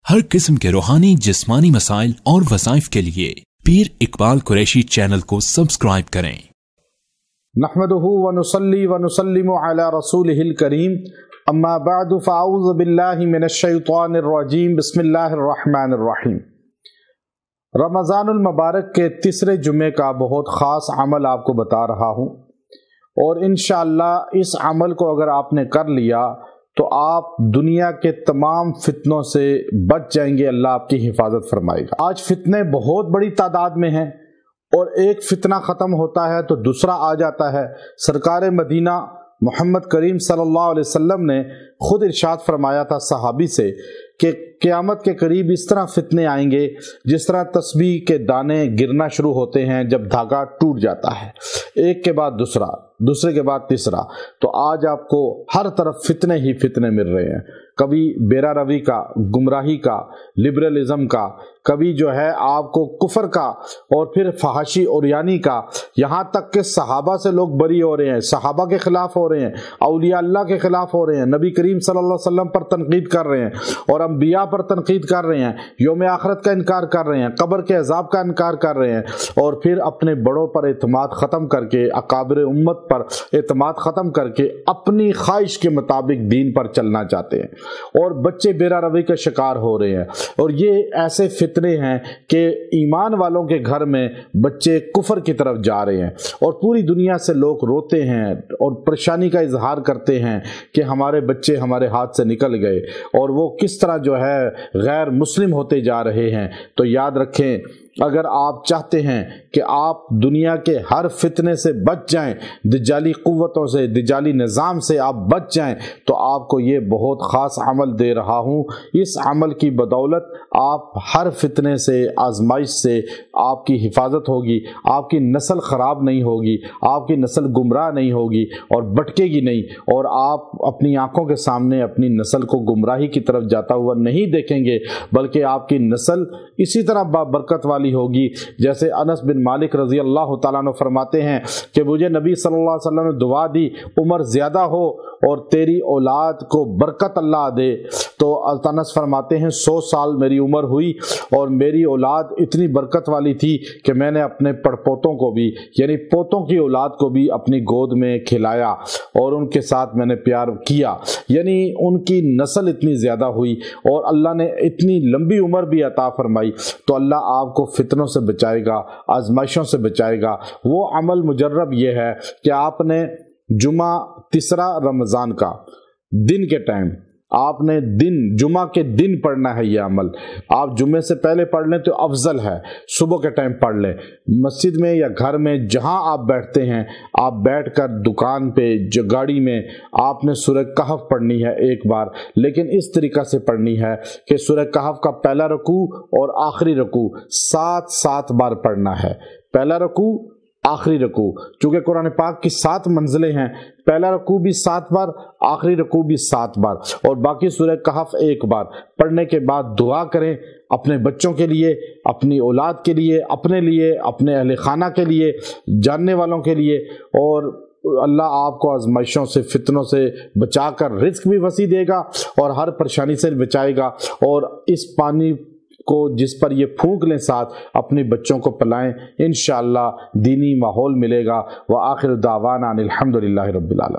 हर किस्म के रूहानी जिस्मानी मसाइल और वज़ाइफ के लिए पीर इकबाल कुरैशी चैनल को सब्सक्राइब करें। नहमदुहु व नुसल्ली व नुसल्लिमु अला रसूलिहिल करीम, अम्मा बअदु फ़अऊज़ु बिल्लाहि मिनश शैतानिर रजीम, बिस्मिल्लाहिर रहमानिर रहीम। रमज़ानुल मुबारक के तीसरे जुमे का बहुत ख़ास अमल आपको बता रहा हूँ, और इंशाअल्लाह इस अमल को अगर आपने कर लिया तो आप दुनिया के तमाम फितनों से बच जाएंगे। अल्लाह आपकी हिफाजत फरमाएगा। आज फितने बहुत बड़ी तादाद में हैं, और एक फितना ख़त्म होता है तो दूसरा आ जाता है। सरकार मदीना मोहम्मद करीम सल्लल्लाहु अलैहि वसल्लम ने खुद इरशाद फरमाया था सहाबी से कि क़यामत के करीब इस तरह फितने आएंगे जिस तरह तस्बीह के दाने गिरना शुरू होते हैं जब धागा टूट जाता है, एक के बाद दूसरा, दूसरे के बाद तीसरा। तो आज आपको हर तरफ फितने ही फितने मिल रहे हैं। कभी बेरा रवी का, गुमराही का, लिबरलिज्म का, कभी जो है आपको कुफर का, और फिर फहाशी और यानी का, यहाँ तक कि सहाबा से लोग बरी हो रहे हैं, सहाबा के खिलाफ हो रहे हैं, औलिया अल्लाह के खिलाफ हो रहे हैं, नबी करीम सल्लल्लाहु अलैहि वसल्लम पर तनकीद कर रहे हैं, और अंबिया पर तनकीद कर रहे हैं, यौम आखिरत का इनकार कर रहे हैं, कब्र के अजाब का इनकार कर रहे हैं, और फिर अपने बड़ों पर एतमाद ख़त्म करके, अकाबिर उम्मत पर एतमाद ख़त्म करके अपनी ख्वाहिश के मुताबिक दीन पर चलना चाहते हैं, और बच्चे बेरा रवी का शिकार हो रहे हैं। और ये ऐसे फितने हैं कि ईमान वालों के घर में बच्चे कुफर की तरफ जा रहे हैं, और पूरी दुनिया से लोग रोते हैं और परेशानी का इजहार करते हैं कि हमारे बच्चे हमारे हाथ से निकल गए, और वो किस तरह जो है गैर मुस्लिम होते जा रहे हैं। तो याद रखें, अगर आप चाहते हैं कि आप दुनिया के हर फितने से बच जाएं, दज्जाली कुव्वतों से, दज्जाली निज़ाम से आप बच जाएं, तो आपको ये बहुत ख़ास अमल दे रहा हूँ। इस अमल की बदौलत आप हर फितने से, आजमाइश से आपकी हिफाजत होगी, आपकी नस्ल ख़राब नहीं होगी, आपकी नस्ल गुमराह नहीं होगी और भटकेगी नहीं, और आप अपनी आँखों के सामने अपनी नस्ल को गुमराही की तरफ जाता हुआ नहीं देखेंगे, बल्कि आपकी नस्ल इसी तरह बरकत वाली होगी। जैसे अनस बिन मालिक रजी अल्लाह तआला अन्हु फरमाते हैं कि मुझे नबी सल्लल्लाहु अलैहि वसल्लम ने दुआ दी, उम्र ज़्यादा हो और तेरी औलाद को बरकत अल्लाह दे। तो अनस फरमाते हैं 100 साल मेरी उम्र हुई और मेरी औलाद इतनी बरकत वाली थी कि मैंने अपने पड़पोतों को भी, यानी पोतों की औलाद को भी अपनी गोद में खिलाया और उनके साथ मैंने प्यार किया, यानी उनकी नस्ल इतनी ज़्यादा हुई और अल्लाह ने इतनी लंबी उम्र भी अता फरमाई। तो अल्लाह आपको फितनों से बचाएगा, आजमाइशों से बचाएगा। वो अमल मुजर्रब ये है कि आपने जुमा तीसरा रमज़ान का दिन के टाइम, आपने दिन जुमा के दिन पढ़ना है। ये अमल आप जुमे से पहले पढ़ लें तो अफजल है, सुबह के टाइम पढ़ लें। मस्जिद में या घर में जहां आप बैठते हैं, आप बैठकर दुकान पे, जो गाड़ी में, आपने सूरह कहफ पढ़नी है एक बार, लेकिन इस तरीक़ा से पढ़नी है कि सूरह कहफ का पहला रकू और आखिरी रकू 7-7 बार पढ़ना है। पहला रकू, आखिरी रकू, चूँकि कुरान पाक की 7 मंजिलें हैं, पहला रकू भी 7 बार, आखिरी रकू भी 7 बार, और बाकी सूरह कहफ 1 बार पढ़ने के बाद दुआ करें अपने बच्चों के लिए, अपनी औलाद के लिए, अपने लिए, अपने अहले खाना के लिए, जानने वालों के लिए, और अल्लाह आपको आजमाइशों से, फितनों से बचाकर रिज़्क भी वसी देगा और हर परेशानी से बचाएगा। और इस पानी को जिस पर ये फूंक लें साथ, अपने बच्चों को पिलाएं, इंशाअल्लाह दीनी माहौल मिलेगा। व आखिर दावाना अनिल हम्दुलिल्लाहि रब्बिल आलमीन।